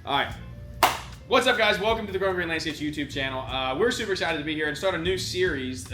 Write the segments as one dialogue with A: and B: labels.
A: All right. What's up, guys? Welcome to the Growing Green Landscapes YouTube channel. We're super excited to be here and start a new series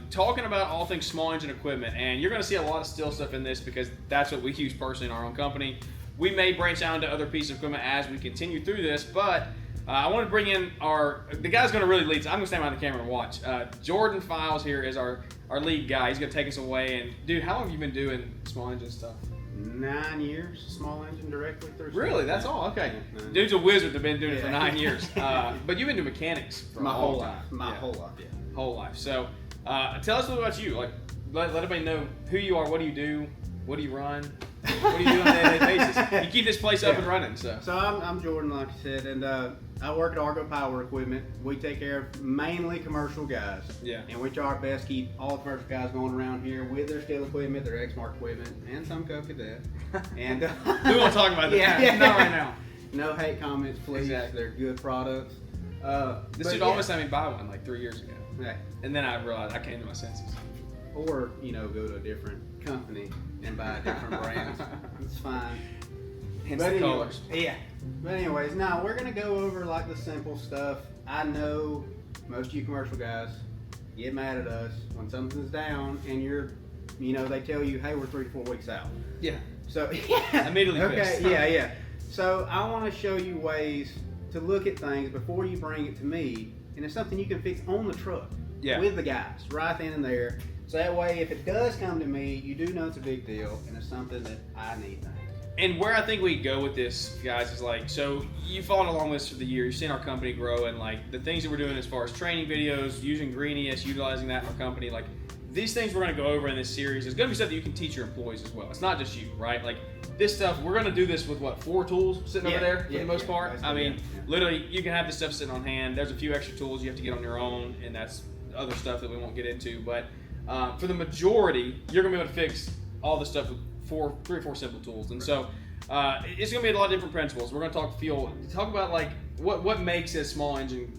A: talking about all things small engine equipment. And you're going to see a lot of STIHL stuff in this because that's what we use personally in our own company. We may branch out into other pieces of equipment as we continue through this, but I want to bring in the guy's going to really lead. So I'm going to stand behind the camera and watch. Jordan Files here is our lead guy. He's going to take us away. And dude, how long have you been doing small engine stuff?
B: 9 years, small engine directly through.
A: Really? That's all? Okay. Dude's a wizard. They've been doing it for 9 years. But you've been doing mechanics for
B: my
A: a
B: whole
A: long time.
B: life. My whole life, yeah.
A: Whole life. So tell us a little about you. Like, let everybody know who you are, what do you do, what do you run, what do you do on a day-to-day basis. You keep this place up and running. So
B: I'm Jordan, like I said, and I work at Argo Power Equipment. We take care of mainly commercial guys.
A: Yeah.
B: And we try our best to keep all the commercial guys going around here with their STIHL equipment, their Exmark equipment, and some coke at that. And
A: we won't talk about that.
B: Yeah.
A: Not right now.
B: No hate comments, please.
A: Exactly.
B: They're good products.
A: This dude almost had me buy one like 3 years ago.
B: Yeah.
A: And then I realized I came to my senses.
B: Or, go to a different company and buy a different brand. It's fine.
A: Hence the colors.
B: Yeah. But anyways, now we're going to go over like the simple stuff. I know most of you commercial guys get mad at us when something's down and they tell you, hey, we're 3 to 4 weeks out.
A: Yeah.
B: So, yeah.
A: Immediately
B: Okay,
A: fixed.
B: yeah. So I want to show you ways to look at things before you bring it to me, and it's something you can fix on the truck with the guys right then and there. So that way, if it does come to me, you do know it's a big deal, and it's something that I need now.
A: And where I think we go with this, guys, is like, so you've followed along with us for the year. You've seen our company grow, and like the things that we're doing as far as training videos, using Green ES, utilizing that in our company, like these things we're going to go over in this series is going to be stuff that you can teach your employees as well. It's not just you, right? Like this stuff, we're going to do this with what, 4 tools sitting over there for the most part. I mean, literally, you can have this stuff sitting on hand. There's a few extra tools you have to get on your own, and that's other stuff that we won't get into. But for the majority, you're going to be able to fix all this stuff with 3 or 4 simple tools. And so it's going to be a lot of different principles. We're going to talk fuel, talk about like what makes a small engine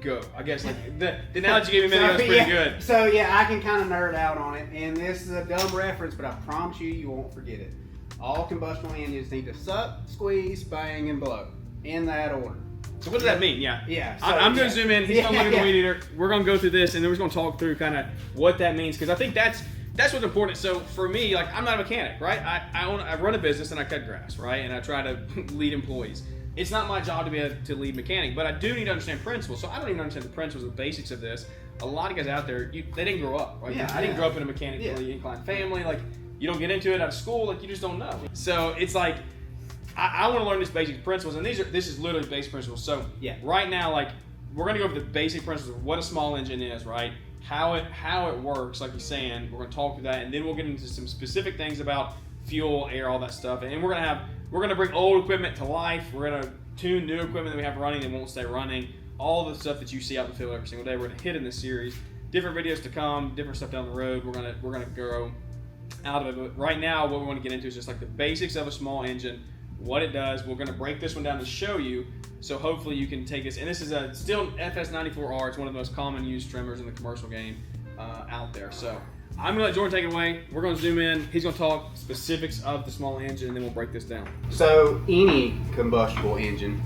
A: go. I guess like the analogy you gave me a minute ago was pretty good.
B: So yeah, I can kind of nerd out on it, and this is a dumb reference, but I promise you won't forget it. All combustible engines need to suck, squeeze, bang, and blow in that order.
A: So what does that mean? Yeah.
B: Yeah. So,
A: I'm going to zoom in. He's going to look at the weed eater. We're going to go through this, and then we're going to talk through kind of what that means, because I think that's what's important. So for me, like I'm not a mechanic, right? I run a business and I cut grass, right? And I try to lead employees. It's not my job to be able to lead mechanic, but I do need to understand principles. So I don't even understand the principles, the basics of this. A lot of guys out there, they didn't grow up, right? I didn't grow up in a mechanically inclined family. Like you don't get into it out of school, like you just don't know. So it's like I want to learn these basic principles, and this is literally basic principles. So right now, like we're gonna go over the basic principles of what a small engine is, right? How it works, like you're saying. We're gonna talk through that, and then we'll get into some specific things about fuel, air, all that stuff. And we're gonna bring old equipment to life. We're gonna tune new equipment that we have running that won't stay running. All the stuff that you see out in the field every single day, we're gonna hit in this series. Different videos to come, different stuff down the road. We're gonna grow out of it. But right now, what we want to get into is just like the basics of a small engine, what it does. We're gonna break this one down to show you. So hopefully you can take this. And this is a STIHL FS 94R. It's one of the most common used trimmers in the commercial game out there. So I'm gonna let Jordan take it away. We're gonna zoom in. He's gonna talk specifics of the small engine, and then we'll break this down.
B: So any combustible engine,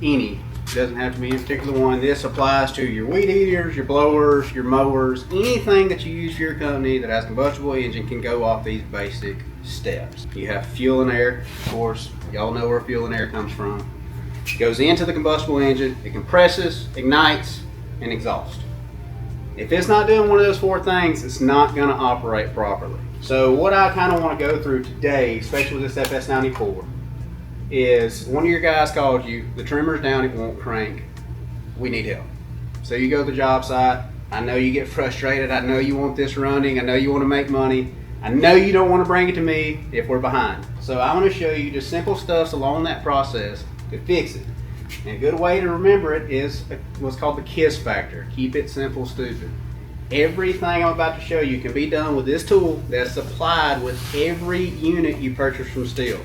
B: doesn't have to be a particular one. This applies to your weed eaters, your blowers, your mowers, anything that you use for your company that has combustible engine can go off these basic steps. You have fuel and air, of course. Y'all know where fuel and air comes from. It goes into the combustible engine, it compresses, ignites, and exhausts. If it's not doing one of those 4 things, it's not going to operate properly. So what I kind of want to go through today, especially with this FS94, is one of your guys called you, the trimmer's down, it won't crank, we need help. So you go to the job site, I know you get frustrated, I know you want this running, I know you want to make money, I know you don't want to bring it to me if we're behind. So I want to show you just simple stuff along that process to fix it. And a good way to remember it is what's called the KISS factor. Keep it simple, stupid. Everything I'm about to show you can be done with this tool that's supplied with every unit you purchase from STIHL.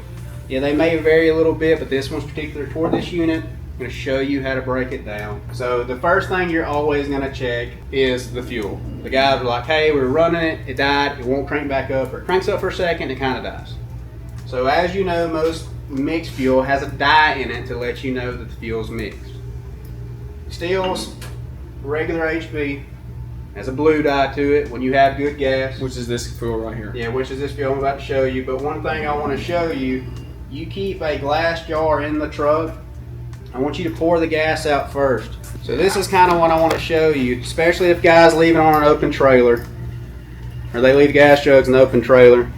B: Yeah, they may vary a little bit, but this one's particular toward this unit. I'm going to show you how to break it down. So the first thing you're always going to check is the fuel. The guys are like, hey, we're running it, it died, it won't crank back up, or it cranks up for a second, it kind of dies. So as you know, most mixed fuel has a dye in it to let you know that the fuel's mixed. STIHL's regular HP has a blue dye to it when you have good gas.
A: Which is this fuel right here.
B: Yeah, which is this fuel I'm about to show you. But one thing I want to show you, you keep a glass jar in the truck. I want you to pour the gas out first. So this is kind of what I want to show you, especially if guys leave it on an open trailer, or they leave gas jugs in the open trailer.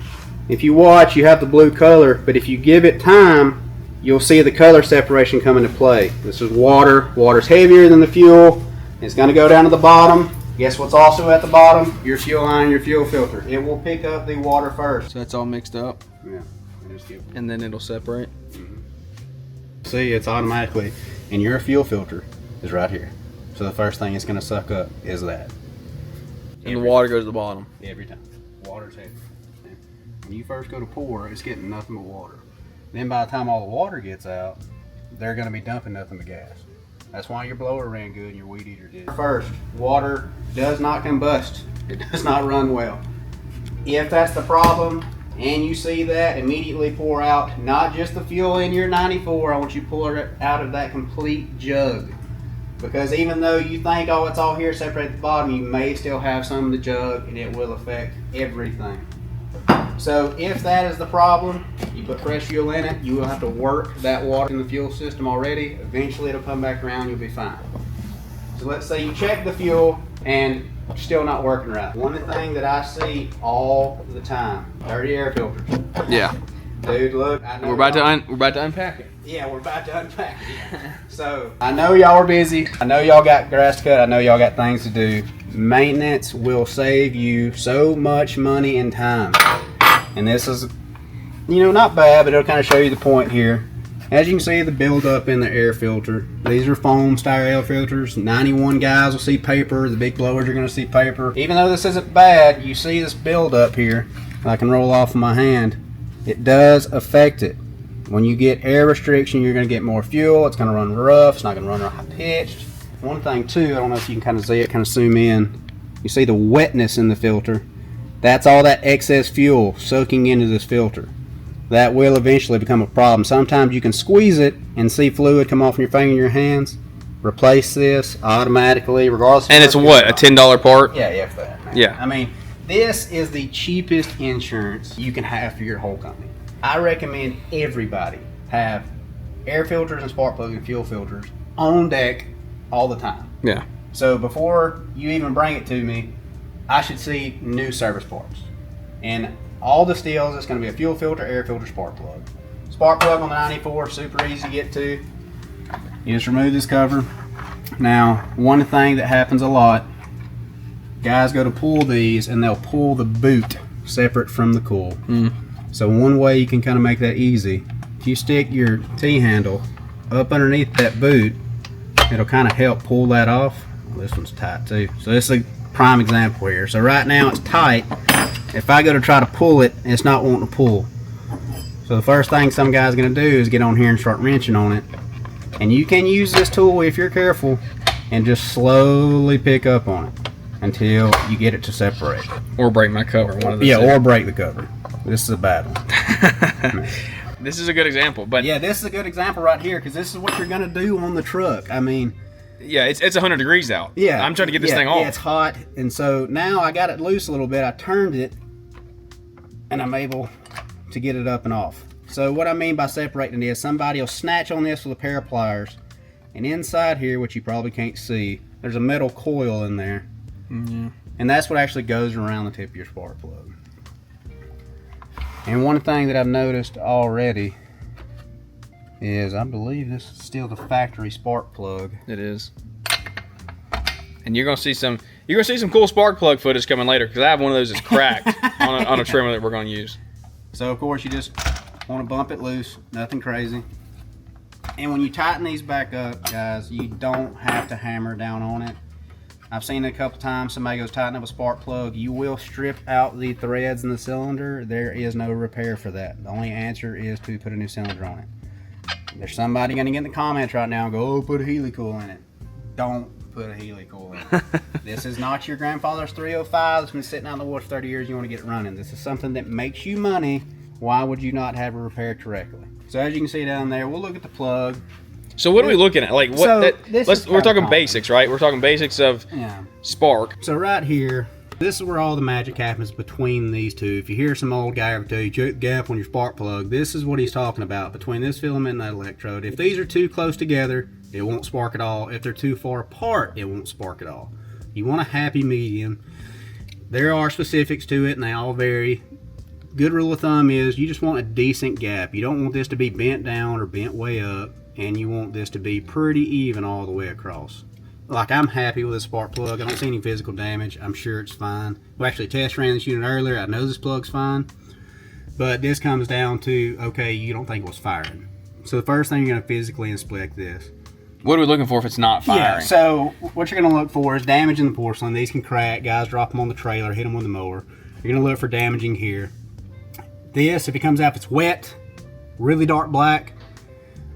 B: If you watch, you have the blue color, but if you give it time, you'll see the color separation come into play. This is water. Water's heavier than the fuel. It's going to go down to the bottom. Guess what's also at the bottom? Your fuel line, your fuel filter. It will pick up the water first.
A: So that's all mixed up.
B: Yeah.
A: And then it'll separate.
B: See, it's automatically, and your fuel filter is right here. So the first thing it's going to suck up is that.
A: And the water goes to the bottom.
B: Every time. Water's heavy. When you first go to pour, it's getting nothing but water. Then by the time all the water gets out, they're going to be dumping nothing but gas. That's why your blower ran good and your weed eater did. First, water does not combust. It does not run well. If that's the problem, and you see that, immediately pour out not just the fuel in your 94, I want you to pour it out of that complete jug. Because even though you think, oh, it's all here, separate at the bottom, you may still have some in the jug, and it will affect everything. So if that is the problem, you put fresh fuel in it, you will have to work that water in the fuel system already. Eventually it'll come back around, you'll be fine. So let's say you check the fuel and still not working right. One thing that I see all the time, dirty air filters.
A: Yeah.
B: Dude, look, I know
A: We're about to unpack it.
B: Yeah, we're about to unpack it. So I know y'all are busy. I know y'all got grass to cut. I know y'all got things to do. Maintenance will save you so much money and time. And this is, you know, not bad, but it'll kind of show you the point here. As you can see, the buildup in the air filter. These are foam style filters. 91 guys will see paper. The big blowers are going to see paper. Even though this isn't bad, you see this buildup here. I can roll off of my hand. It does affect it. When you get air restriction, you're going to get more fuel. It's going to run rough. It's not going to run high pitched. One thing too, I don't know if you can kind of see it, kind of zoom in. You see the wetness in the filter. That's all that excess fuel soaking into this filter. That will eventually become a problem. Sometimes you can squeeze it and see fluid come off your finger and your hands. Replace this automatically, regardless.
A: And it's what, a $10 part?
B: Yeah, if that. Man.
A: Yeah.
B: I mean, this is the cheapest insurance you can have for your whole company. I recommend everybody have air filters and spark plug and fuel filters on deck all the time.
A: Yeah.
B: So before you even bring it to me, I should see new service parts. And all the STIHLs, it's going to be a fuel filter, air filter, spark plug. Spark plug on the 94, super easy to get to. You just remove this cover. Now, one thing that happens a lot, guys go to pull these and they'll pull the boot separate from the coil. So one way you can kind of make that easy, if you stick your T-handle up underneath that boot, it'll kind of help pull that off. Well, this one's tight too. So this is a prime example here. So right now it's tight. If I go to try to pull it, it's not wanting to pull. So the first thing some guy's going to do is get on here and start wrenching on it. And you can use this tool if you're careful and just slowly pick up on it until you get it to separate.
A: Or break my cover. One of the
B: Yeah,
A: two.
B: or break the cover. This is a bad one.
A: This is a good example, but
B: Yeah, this is a good example right here because this is what you're going to do on the truck. I mean,
A: yeah, it's 100 degrees out.
B: yeah,
A: I'm trying to get this thing off.
B: Yeah, it's hot, and so now I got it loose a little bit. I turned it, and I'm able to get it up and off. So what I mean by separating is somebody will snatch on this with a pair of pliers, and inside here, which you probably can't see, there's a metal coil in there, and that's what actually goes around the tip of your spark plug. And one thing that I've noticed already is I believe this is still the factory spark plug.
A: It is. And you're gonna see some cool spark plug footage coming later because I have one of those that's cracked on a trimmer that we're gonna use.
B: So of course you just want to bump it loose, nothing crazy. And when you tighten these back up, guys, you don't have to hammer down on it. I've seen it a couple times, somebody goes tighten up a spark plug. You will strip out the threads in the cylinder. There is no repair for that. The only answer is to put a new cylinder on it. There's somebody going to get in the comments right now and go, oh, put a helicoil in it. Don't put a helicoil in it. This is not your grandfather's 305 that's been sitting out in the woods for 30 years. You want to get it running. This is something that makes you money. Why would you not have it repaired correctly? So as you can see down there, we'll look at the plug.
A: So what are we looking at? Like what?
B: So
A: we're talking basics, right? We're talking basics of spark.
B: So right here, this is where all the magic happens between these two. If you hear some old guy ever tell you, check the gap on your spark plug, this is what he's talking about, between this filament and that electrode. If these are too close together, it won't spark at all. If they're too far apart, it won't spark at all. You want a happy medium. There are specifics to it, and they all vary. Good rule of thumb is you just want a decent gap. You don't want this to be bent down or bent way up, and you want this to be pretty even all the way across. Like, I'm happy with this spark plug. I don't see any physical damage. I'm sure it's fine. We actually test ran this unit earlier. I know this plug's fine. But this comes down to, okay, you don't think it was firing. So the first thing you're going to physically inspect this.
A: What are we looking for if it's not firing?
B: Yeah, so what you're going to look for is damage in the porcelain. These can crack. Guys drop them on the trailer, hit them with the mower. You're going to look for damaging here. This, if it comes out, if it's wet, really dark black,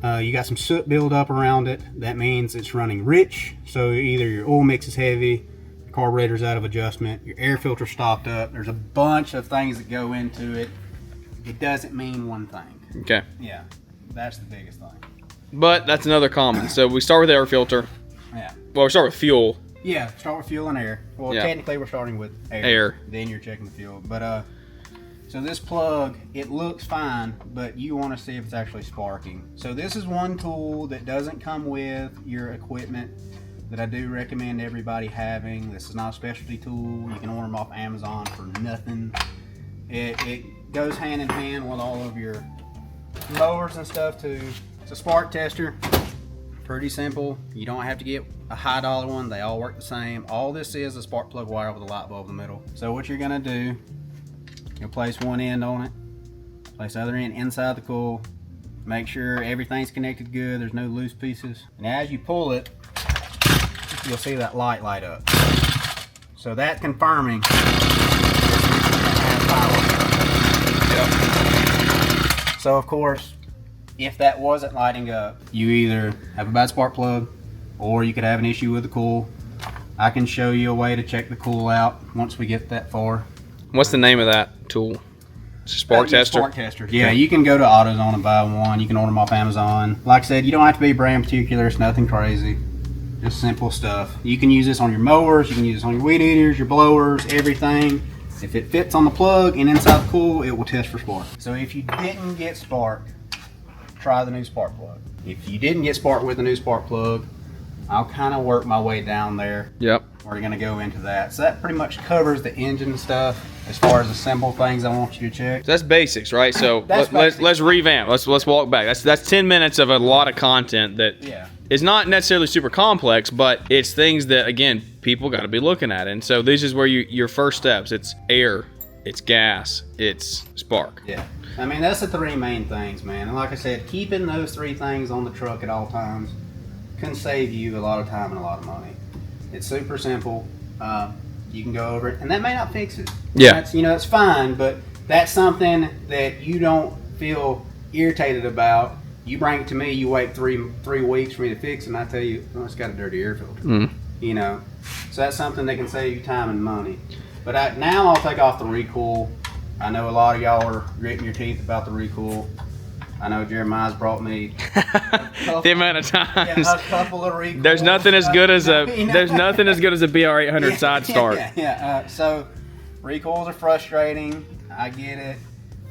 B: you got some soot buildup around it, that means it's running rich. So either your oil mix is heavy, your carburetor's out of adjustment, your air filter's stopped up. There's a bunch of things that go into it. It doesn't mean one thing.
A: Okay.
B: Yeah, that's the biggest thing.
A: But that's another common. So we start with air filter.
B: Yeah.
A: Well, we start with fuel.
B: Yeah, start with fuel and air. Well, technically we're starting with
A: air.
B: Then you're checking the fuel. But so this plug, it looks fine, but you want to see if it's actually sparking. So this is one tool that doesn't come with your equipment that I do recommend everybody having. This is not a specialty tool. You can order them off Amazon for nothing. It goes hand in hand with all of your mowers and stuff too. It's a spark tester. Pretty simple. You don't have to get a high dollar one. They all work the same. All this is a spark plug wire with a light bulb in the middle. So what you're gonna do, you'll place one end on it, place the other end inside the coil, make sure everything's connected good, there's no loose pieces. And as you pull it, you'll see that light up. So that's confirming it has power. Yep. So of course, if that wasn't lighting up, you either have a bad spark plug or you could have an issue with the coil. I can show you a way to check the coil out once we get that far.
A: What's the name of that tool? It's a spark tester?
B: Spark tester. Yeah, you can go to AutoZone and buy one. You can order them off Amazon. Like I said, you don't have to be brand particular. It's nothing crazy. Just simple stuff. You can use this on your mowers. You can use this on your weed eaters, your blowers, everything. If it fits on the plug and inside the coil, it will test for spark. So if you didn't get spark, try the new spark plug. If you didn't get spark with the new spark plug, I'll kind of work my way down there.
A: Yep.
B: We're going to go into that. So that pretty much covers the engine stuff as far as the simple things I want you to check.
A: So that's basics, right? So let's revamp. Let's walk back. That's 10 minutes of a lot of content that is not necessarily super complex, but it's things that, again, people got to be looking at. And so this is where your first steps. It's air, it's gas, it's spark.
B: Yeah. I mean, that's the three main things, man. And like I said, keeping those three things on the truck at all times can save you a lot of time and a lot of money. It's super simple. You can go over it, and that may not fix it.
A: Yeah.
B: That's, it's fine, but that's something that you don't feel irritated about. You bring it to me, you wait three weeks for me to fix it, and I tell you, oh, it's got a dirty air filter. So that's something that can save you time and money. But now I'll take off the recoil. I know a lot of y'all are gritting your teeth about the recoil. I know Jeremiah's brought me
A: the amount of times.
B: A couple of recoils.
A: There's nothing as good as a BR800 side start.
B: So recoils are frustrating. I get it.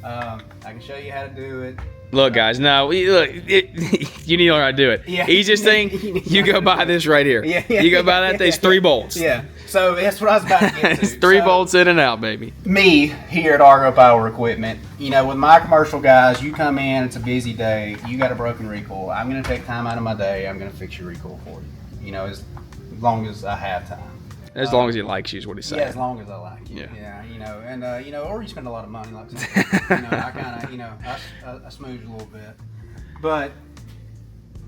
B: I can show you how to do it.
A: Look, guys, you need to learn how to do it. Easiest thing, you go buy this right here. You go buy that, there's 3 bolts.
B: So that's what I was about to get to.
A: It's 3 bolts in and out, baby.
B: Me, here at Argo Power Equipment, with my commercial guys, you come in, it's a busy day, you got a broken recoil. I'm going to take time out of my day, I'm going to fix your recoil for you. As long as I have time.
A: As long as he likes you is what he's saying.
B: Yeah, as long as I like you. Or you spend a lot of money, like I kind of, I smooch a little bit. But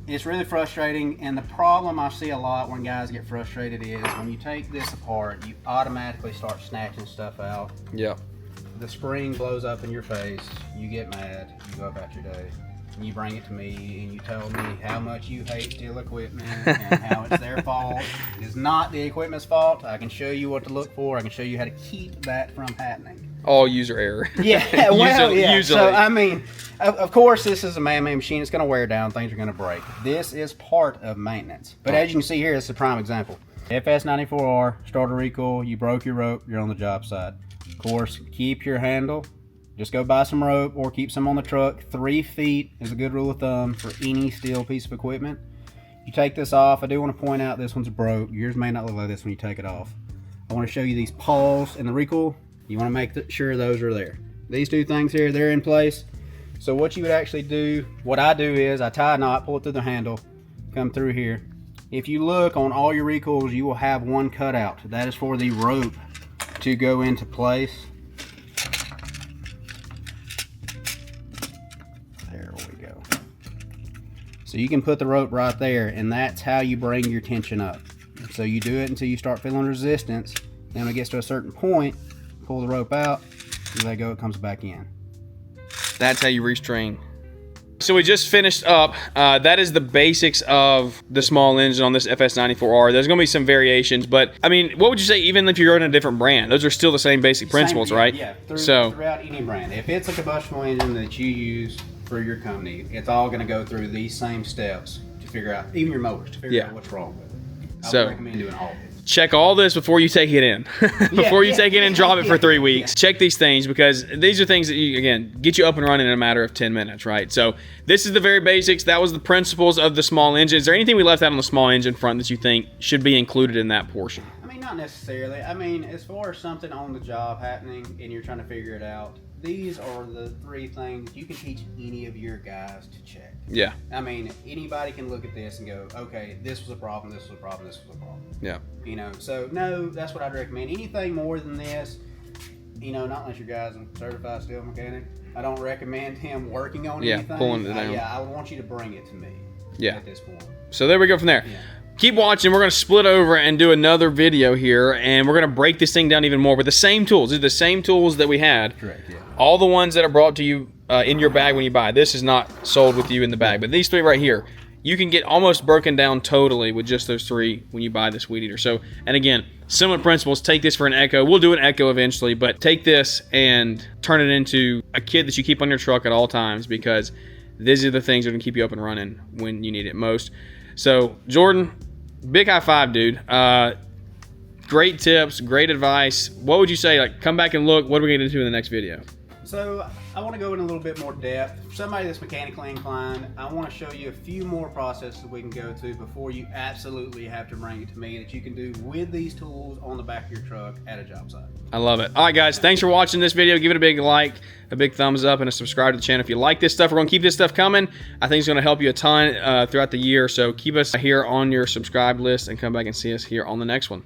B: it's really frustrating, and the problem I see a lot when guys get frustrated is when you take this apart, you automatically start snatching stuff out.
A: Yeah.
B: The spring blows up in your face, you get mad, you go about your day. and you bring it to me and you tell me how much you hate STIHL equipment and how it's their fault. It is not the equipment's fault. I can show you what to look for. I can show you how to keep that from happening.
A: All user error.
B: Yeah, well,
A: usually.
B: So, I mean, of course, this is a man-made machine. It's going to wear down. Things are going to break. This is part of maintenance. But as you can see here, it's a prime example. FS94R, starter recoil, you broke your rope, you're on the job site. Of course, keep your handle. Just go buy some rope or keep some on the truck. 3 feet is a good rule of thumb for any STIHL piece of equipment. You take this off. I do want to point out this one's broke. Yours may not look like this when you take it off. I want to show you these paws and the recoil. You want to make sure those are there. These 2 things here, they're in place. So what you would actually do, what I do is I tie a knot, pull it through the handle, come through here. If you look on all your recoils, you will have one cutout. That is for the rope to go into place. There we go. So you can put the rope right there, and that's how you bring your tension up. So you do it until you start feeling resistance. Then when it gets to a certain point, pull the rope out, you let go, it comes back in.
A: That's how you restring. So we just finished up. That is the basics of the small engine on this FS94R. There's going to be some variations, but I mean, what would you say, even if you're running a different brand, those are still the same basic principles, right?
B: Yeah, throughout any brand. If it's a combustible engine that you use for your company, it's all going to go through these same steps to figure out, even your motors, to figure out what's wrong with it. I would recommend doing all of it.
A: Check all this before you take it in. Before you take it in and drop it for 3 weeks. Check these things, because these are things that, you, again, get you up and running in a matter of 10 minutes, right? So this is the very basics. That was the principles of the small engine. Is there anything we left out on the small engine front that you think should be included in that portion?
B: I mean, not necessarily. I mean, as far as something on the job happening and you're trying to figure it out, these are the 3 things you can teach any of your guys to check.
A: Yeah.
B: I mean, anybody can look at this and go, okay, this was a problem, this was a problem, this was a problem.
A: Yeah.
B: You know, so no, that's what I'd recommend. Anything more than this, you know, not unless your guy's a certified STIHL mechanic, I don't recommend him working on anything.
A: Pulling it down.
B: I want you to bring it to me at this point.
A: So there we go from there. Yeah. Keep watching. We're going to split over and do another video here, and we're going to break this thing down even more with the same tools. These are the same tools that we had.
B: Correct, yeah.
A: All the ones that are brought to you in your bag when you buy. This is not sold with you in the bag, but these 3 right here, you can get almost broken down totally with just those 3 when you buy this weed eater. So, and again, similar principles. Take this for an Echo. We'll do an Echo eventually, but take this and turn it into a kit that you keep on your truck at all times, because these are the things that can keep you up and running when you need it most. So, Jordan, big high five, dude. Great tips, great advice. What would you say? Like, come back and look. What are we going to do in the next video?
B: So I want to go in a little bit more depth. For somebody that's mechanically inclined, I want to show you a few more processes we can go to before you absolutely have to bring it to me, that you can do with these tools on the back of your truck at a job site.
A: I love it. All right, guys, thanks for watching this video. Give it a big like, a big thumbs up, and a subscribe to the channel if you like this stuff. We're going to keep this stuff coming. I think it's going to help you a ton throughout the year, so keep us here on your subscribe list and come back and see us here on the next one.